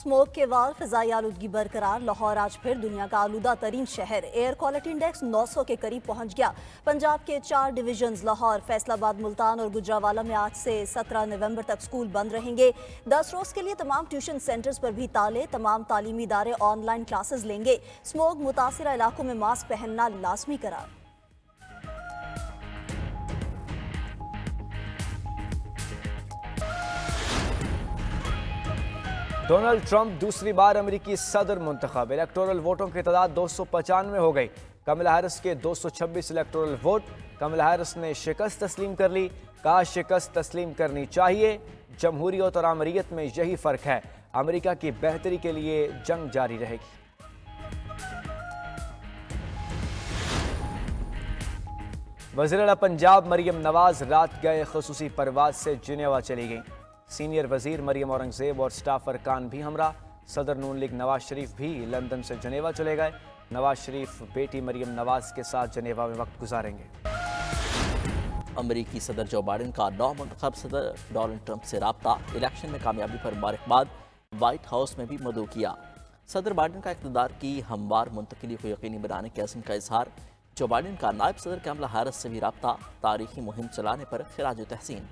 Smoke के बाद फिजाई आलूदगी बरकरार, लाहौर आज फिर दुनिया का आलूदा तरीन शहर। एयर क्वालिटी इंडेक्स 900 के करीब पहुंच गया। पंजाब के 4 डिवीजन्स लाहौर, फैसलाबाद, मुल्तान और गुजरावाला में आज से 17 नवंबर तक स्कूल बंद रहेंगे। 10 रोज के लिए तमाम ट्यूशन सेंटर्स पर भी ताले, तमाम तालीमी इदारे ऑनलाइन क्लासेस लेंगे। स्मोक मुतासिरा इलाकों में मास्क पहनना लाजमी करार। डोनाल्ड ट्रंप दूसरी बार अमेरिकी सदर मुंतखब। इलेक्टोरल वोटों की तादाद 295 हो गई। कमला हैरिस के 226 इलेक्टोरल वोट। कमला हैरिस ने शिकस्त तस्लीम कर ली। कहा शिकस्त तस्लीम करनी चाहिए। जमहूरियत और आमरीत में यही फर्क है। अमेरिका की बेहतरी के लिए जंग जारी रहेगी। वज़ीर आला पंजाब मरियम नवाज रात गए खसूसी परवाज से जिनेवा चली गईं। सीनियर वजीर मरियम औरंगजेब और स्टाफ अरकान भी हमरा। सदर नून लीग नवाज शरीफ भी लंदन से जनेवा चले गए। नवाज शरीफ बेटी मरियम नवाज के साथ जनेवा में वक्त गुजारेंगे। अमरीकी सदर जो बाइडन का नौमुंतखब सदर डोनाल्ड ट्रंप से राब्ता। इलेक्शन में कामयाबी पर मुबारकबाद। व्हाइट हाउस में भी मदऊ किया। सदर बाइडन का इक़्तिदार की हमवार मुंतकिली को यकीनी बनाने के अज़्म का इजहार। जो बाइडन का नायब सदर कमला हैरिस से भी राब्ता। तारीखी मुहिम चलाने पर खिराज तहसीन।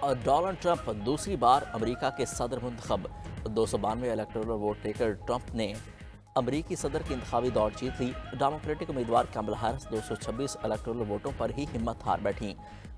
और डोनाल्ड ट्रंप दूसरी बार अमेरिका के सदर मुंतखब। 292 इलेक्टोरल वोट लेकर ट्रंप ने अमेरिकी सदर की इंतखाबी दौड़ जीत ली। डेमोक्रेटिक उम्मीदवार कमला हैरिस 226 इलेक्टोरल वोटों पर ही हिम्मत हार बैठी।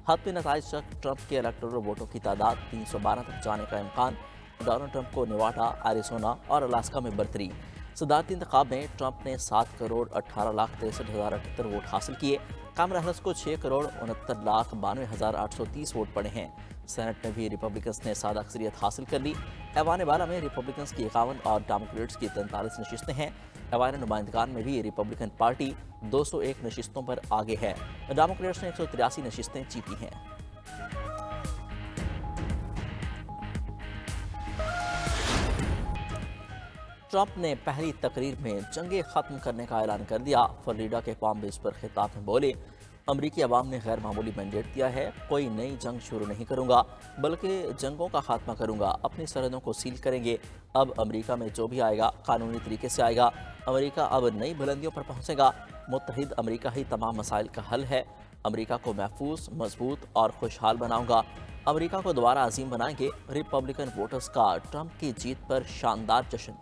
हत्मी नताइज तक ट्रंप के इलेक्टोरल वोटों की तादाद 312 तक जाने का इम्कान। डोनाल्ड ट्रंप को नेवाडा, एरिज़ोना और अलास्का में बरतरी। सदारती इंतखाब में ट्रंप ने 7,18,63,078 वोट हासिल किए। कमला हैरिस को 6,69,92,830 वोट पड़े हैं। सेनेट में भी रिपब्लिकन्स ने सादा अक्सरियत हासिल कर ली। ऐवान बाला में रिपब्लिकन्स की 51 और डेमोक्रेट्स की 43 नशिस्तें हैं। ऐवान नुमाइंदगान में भी रिपब्लिकन पार्टी 201 नशिस्तों पर आगे है। डेमोक्रेट्स ने 183 नशिस्तें जीती हैं। ट्रंप ने पहली तकरीर में जंगे ख़त्म करने का ऐलान कर दिया। फ्लोरिडा के पाम बीच पर खिताब में बोले, अमरीकी अवाम ने गैर मामूली मैंडेट दिया है। कोई नई जंग शुरू नहीं करूंगा, बल्कि जंगों का खात्मा करूंगा। अपनी सरहदों को सील करेंगे। अब अमरीका में जो भी आएगा कानूनी तरीके से आएगा। अमरीका अब नई बुलंदियों पर पहुंचेगा। मुत्तहिद अमरीका ही तमाम मसाइल का हल है। अमरीका को महफूज, मजबूत और खुशहाल बनाऊंगा। अमरीका को दोबारा अजीम बनाएंगे। रिपब्लिकन वोटर्स का ट्रंप की जीत पर शानदार जश्न।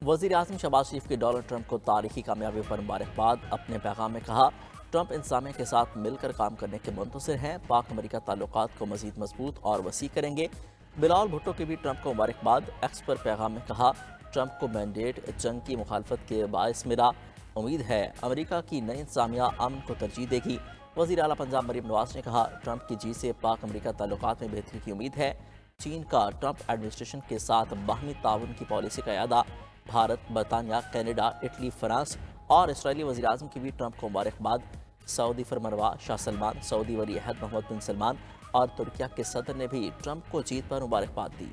वज़ीर आज़म शहबाज शरीफ की डोनाल्ड ट्रंप को तारीखी कामयाबी पर मुबारकबाद। अपने पैगाम में कहा, ट्रंप इंतज़ामिया के साथ मिलकर काम करने के मुंतज़िर हैं। पाक अमरीका ताल्लुकात को मज़ीद मजबूत और वसी करेंगे। बिलावल भुट्टो की भी ट्रंप को मुबारकबाद। एक्स पर पैगाम में कहा, ट्रंप को मैंडेट जंग की मुखालफत के बायस मिला। उम्मीद है अमरीका की नई इंतज़ामिया अमन को तरजीह देगी। वज़ीर आला पंजाब मरियम नवाज ने कहा, ट्रंप की जीत से पाक अमरीका ताल्लुकात में बेहतरी की उम्मीद है। चीन का ट्रंप एडमिनिस्ट्रेशन के साथ बाहमी ताउन की पॉलिसी का यादा। भारत, बरतानिया, कनाडा, इटली, फ्रांस और इसराइली वज़ीर आज़म की भी ट्रंप को मुबारकबाद। सऊदी फरमनरवा शाह सलमान, सऊदी वली अहद मोहम्मद बिन सलमान और तुर्किया के सदर ने भी ट्रंप को जीत पर मुबारकबाद दी।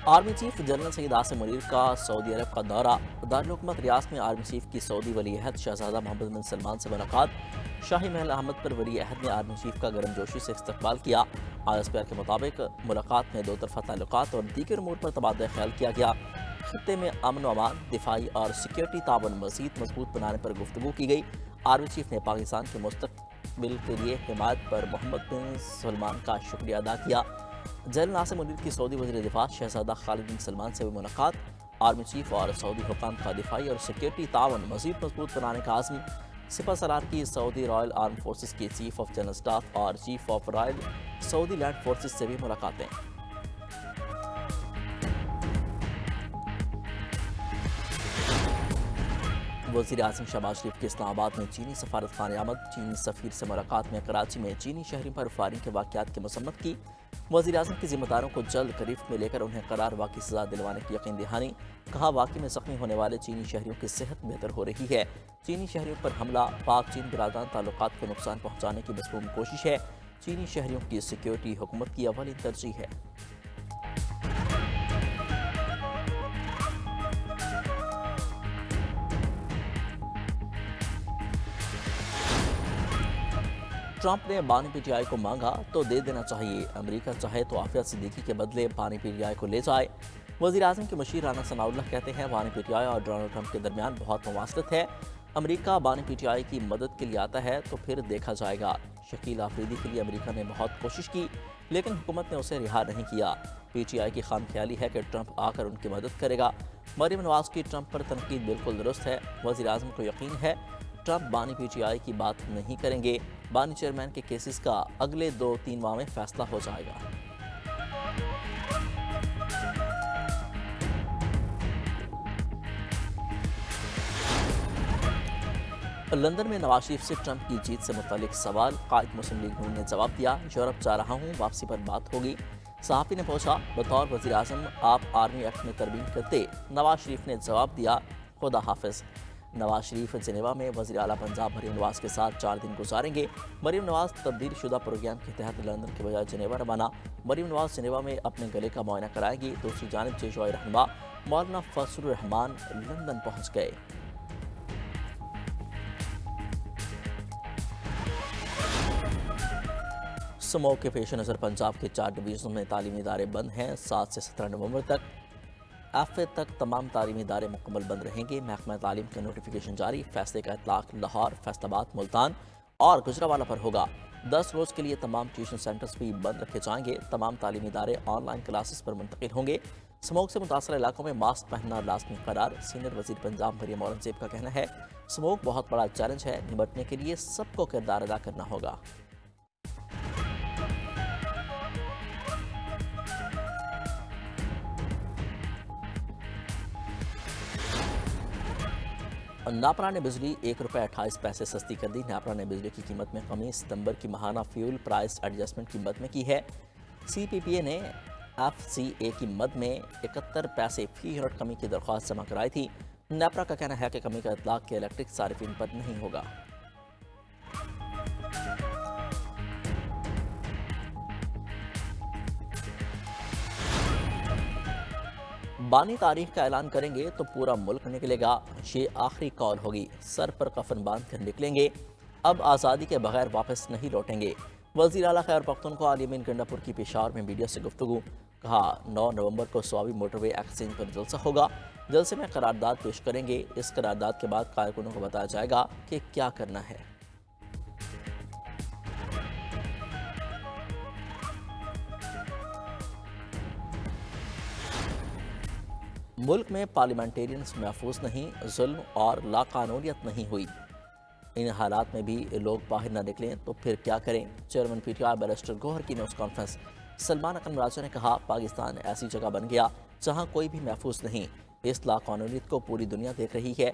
Army chief general Saeed Asim Munir का सऊदी अरब का दौरा। दारुल-हुकूमत रियाद में आर्मी चीफ की सऊदी वली अहद शहजादा मोहम्मद बिन सलमान से मुलाकात। शाही महल अहमद पर वली अहद ने आर्मी चीफ का गर्मजोशी से इस्तकबाल किया। ISPR के मुताबिक मुलाकात में दो तरफा ताल्लुकात और दीगर उमूर पर तबादला ख्याल किया गया। खित्ते में अमन व अमान, दिफाई और सिक्योरिटी ताउन मज़ीद मजबूत बनाने पर गुफ्तगू की गई। आर्मी चीफ ने पाकिस्तान के मुस्तकबिल के लिए हिमायत पर मोहम्मद बिन सलमान का शुक्रिया अदा किया। जनरल आसिम मुनीर की सऊदी वज़ीर दिफा शहजादा खालिद बिन सलमान से भी मुलाकात। आर्मी चीफ और सऊदी हुकाम का दिफाई और सिक्योरिटी ताउन मज़ीद मजबूत बनाने का आज़म। सिपा सलार की सऊदी रॉयल आर्म फोर्सेस के चीफ ऑफ जनरल स्टाफ और chief of royal Saudi land forces से भी मुलाकातें। वज़ीर आज़म शहबाज शरीफ के इस्लामाबाद में चीनी सफारत खाने आमद, चीनी सफ़ीर से मुलाकात में कराची में चीनी शहरी पर फायरिंग के वाक़यात की मसम्मत की। वज़ीर आज़म की ज़िम्मेदारों को जल्द गिरफ्त में लेकर उन्हें करार वाक़ई सज़ा दिलवाने की यकीन दहानी। कहा, वाक़ई में ज़ख्मी होने वाले चीनी शहरियों की सेहत बेहतर हो रही है। चीनी शहरियों पर हमला पाक चीन बिरादरान ताल्लुकात को नुकसान पहुँचाने की मज़मूम कोशिश है। चीनी शहरियों की सिक्योरिटी हुकूमत की अव्वली तरजीह है। ट्रंप ने बानी पीटीआई को मांगा तो दे देना चाहिए। अमेरिका चाहे तो आफिया सिद्दीकी के बदले बानी पीटीआई को ले जाए। वज़ीर आज़म के मशीर राना सनाउल्लाह कहते हैं, बानी पीटीआई और डोनाल्ड ट्रंप के दरमियान बहुत मुवासलत है। अमेरिका बानी पीटीआई की मदद के लिए आता है तो फिर देखा जाएगा। शकील आफरीदी के लिए अमेरिका ने बहुत कोशिश की, लेकिन हुकूमत ने उसे रिहा नहीं किया। पीटीआई की खामख्याली है कि ट्रंप आकर उनकी मदद करेगा। मरीम नवाज की ट्रंप पर तनकीद बिल्कुल दुरुस्त है। वज़ीर आज़म को यकीन है ट्रंप बानी पीटीआई की बात नहीं करेंगे। बानी चेयरमैन के केसेस का अगले 2-3 माह में फैसला हो जाएगा। लंदन में नवाज शरीफ से ट्रंप की जीत से मुतालिक सवाल, कायद मुस्लिम लीग नून ने जवाब दिया, यूरोप जा रहा हूँ, वापसी पर बात होगी। सहाफ़ी ने पूछा, बतौर वज़ीर आज़म आप आर्मी एक्ट में तरमीम करते? नवाज शरीफ ने जवाब दिया, खुदा हाफिज़। नवाज शरीफ जेनेवा में वज़ीर आला पंजाब मरीम नवाज के साथ 4 दिन गुजारेंगे। मरीम नवाज तब्दील शुदा प्रोग्राम के तहत लंदन के बजाय जेनेवा रवाना। मरीम नवाज जेनेवा में अपने गले का मुआयना कराएंगी। दूसरी जानिब जेशवाई रहनुमा मौलाना फजलुर रहमान लंदन पहुँच गए। स्मोक के पेश नज़र पंजाब के 4 डिवीज़नों में तालीमी इदारे बंद हैं। 7 से 17 नवंबर तक एफ.ए. तक तमाम तालीमी इदारे मुकम्मल बंद रहेंगे। महकमा तालीम का नोटिफिकेशन जारी। फैसले का इतलाक लाहौर, फैसलाबाद, मुल्तान और गुजरावाला पर होगा। 10 रोज़ के लिए तमाम ट्यूशन सेंटर्स भी बंद रखे जाएंगे। तमाम तालीमी इदारे ऑनलाइन क्लासेस पर मुंतकिल होंगे। स्मोक से मुतासर इलाकों में मास्क पहनना लाजमी करार। सीनियर वज़ीर पंजाब मरियम औरंगज़ेब का कहना है, स्मोक बहुत बड़ा चैलेंज है, निपटने के लिए सबको किरदार अदा करना होगा। नापरा ने बिजली ₹1.28 सस्ती कर दी। नापरा ने बिजली की कीमत में कमी सितंबर की माहाना फ्यूल प्राइस एडजस्टमेंट की मद में की है। CPPA ने FCA की मद में 71 पैसे फी यूनिट कमी की दरख्वास्त जमा कराई थी। नापरा का कहना है कि कमी का इतलाक के इलेक्ट्रिक सारिफिन पर नहीं होगा। बानी तारीख का ऐलान करेंगे तो पूरा मुल्क निकलेगा। ये आखिरी कॉल होगी। सर पर कफन बांध कर निकलेंगे। अब आज़ादी के बगैर वापस नहीं लौटेंगे। वज़ीर आला खैबर पख्तूनख्वा अली अमीन गंडापुर की पेशावर में मीडिया से गुफ्तगू। कहा, 9 नवंबर को स्वाबी मोटरवे एक्सचेंज पर जलसा होगा। जलसे में करारदाद पेश करेंगे। इस करारदाद के बाद कारकुनों को बताया जाएगा कि क्या करना है। मुल्क में पार्लियामेंटेरियंस महफूज नहीं, जुल्म और लाकानूनियत नहीं हुई। इन हालात में भी लोग बाहर न निकलें तो फिर क्या करें? चेयरमैन PTI बैरिस्टर गौहर की न्यूज़ कॉन्फ्रेंस। सलमान अकरम राजा ने कहा, पाकिस्तान ऐसी जगह बन गया जहां कोई भी महफूज नहीं। इस लाकानूनियत को पूरी दुनिया देख रही है।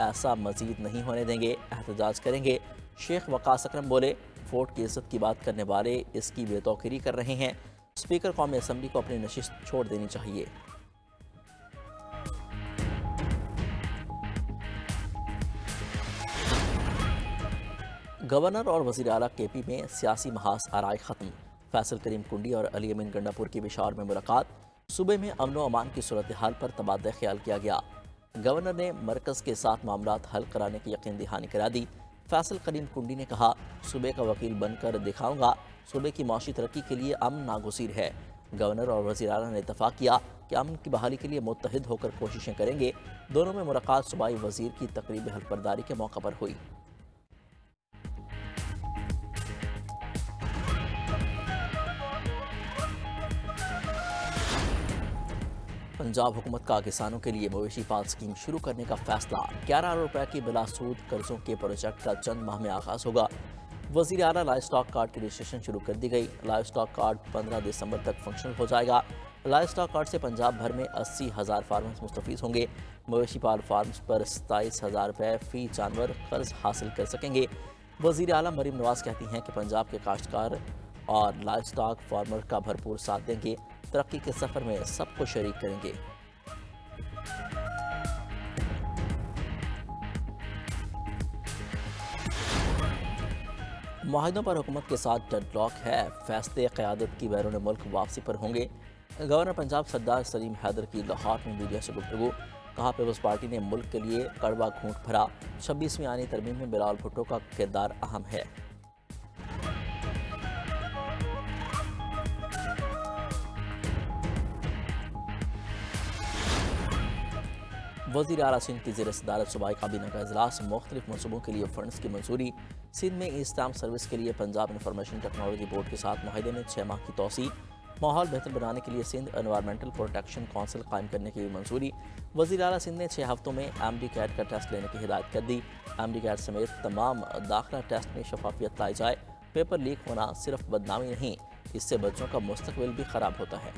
ऐसा मजीद नहीं होने देंगे, एहतजाज करेंगे। शेख वकास अकरम बोले, वोट की इज्जत की बात करने वाले इसकी बेतौकीरी कर रहे हैं। स्पीकर कौमी असम्बली को अपनी नशिस्त छोड़ देनी चाहिए। गवर्नर और वज़ीर आला KP में सियासी महाज आराई ख़त्म। फैसल करीम कुंडी और अली अमीन गंडापुर की पेशावर में मुलाकात। सूबे में अमन व अमान की सूरत हाल पर तबादला ख्याल किया गया। गवर्नर ने मरकज़ के साथ मामलात हल कराने की यकीन दहानी करा दी। फैसल करीम कुंडी ने कहा, सूबे का वकील बनकर दिखाऊंगा। सूबे की माशी तरक्की के लिए अमन नागुज़ीर है। गवर्नर और वज़ीर आला ने इत्तफाक किया कि अमन की बहाली के लिए मुत्तहिद होकर कोशिशें करेंगे। दोनों में मुलाकात सूबाई वज़ीर की तकरीब हल्फबरदारी के मौका पर हुई। पंजाब हुकूमत का किसानों के लिए मवेशी पाल स्कीम शुरू करने का फैसला। 11 अरब रुपए की बिला सूद कर्जों के प्रोजेक्ट का चंद माह में आगाज होगा। वज़ीर आला लाइव स्टॉक कार्ड की रजिस्ट्रेशन शुरू कर दी गई। लाइव स्टॉक कार्ड 15 दिसंबर तक फंक्शनल हो जाएगा। لائف اسٹاک کارڈ سے پنجاب بھر میں 80,000 فارمرز مستفید ہوں گے۔ مویشی پال فارمز پر 27,000 روپے فی جانور قرض حاصل کر سکیں گے۔ وزیر اعلیٰ مریم نواز کہتی ہیں کہ پنجاب کے کاشتکار اور لائف اسٹاک فارمر کا بھرپور ساتھ دیں گے، ترقی کے سفر میں سب کو شریک کریں گے۔ معاہدوں پر حکومت کے ساتھ ڈیڈ لاک ہے، فیصلے قیادت کی بیرون ملک واپسی پر ہوں گے۔ گورنر پنجاب سردار سلیم حیدر کی لاہور میں میڈیا سے گفتگو، کہا پیپلز پارٹی نے ملک کے لیے کڑوا گھونٹ بھرا، 26ویں آئینی ترمیم میں بلال بھٹو کا کردار اہم ہے۔ وزیر اعلیٰ سندھ کی زیر صدارت صوبائی کابینہ کا اجلاس، مختلف منصوبوں کے لیے فنڈز کی منظوری۔ سندھ میں ای اسٹامپ سروس کے لیے پنجاب انفارمیشن ٹیکنالوجی بورڈ کے ساتھ معاہدے میں 6 ماہ کی توسیع۔ ماحول بہتر بنانے کے لیے سندھ انوائرمنٹل پروٹیکشن کونسل قائم کرنے کی بھی منظوری۔ وزیر اعلیٰ سندھ نے 6 ہفتوں میں ایم ڈی کیٹ کا ٹیسٹ لینے کی ہدایت کر دی۔ ایم ڈی کیٹ سمیت تمام داخلہ ٹیسٹ میں شفافیت لائی جائے۔ پیپر لیک ہونا صرف بدنامی نہیں، اس سے بچوں کا مستقبل بھی خراب ہوتا ہے۔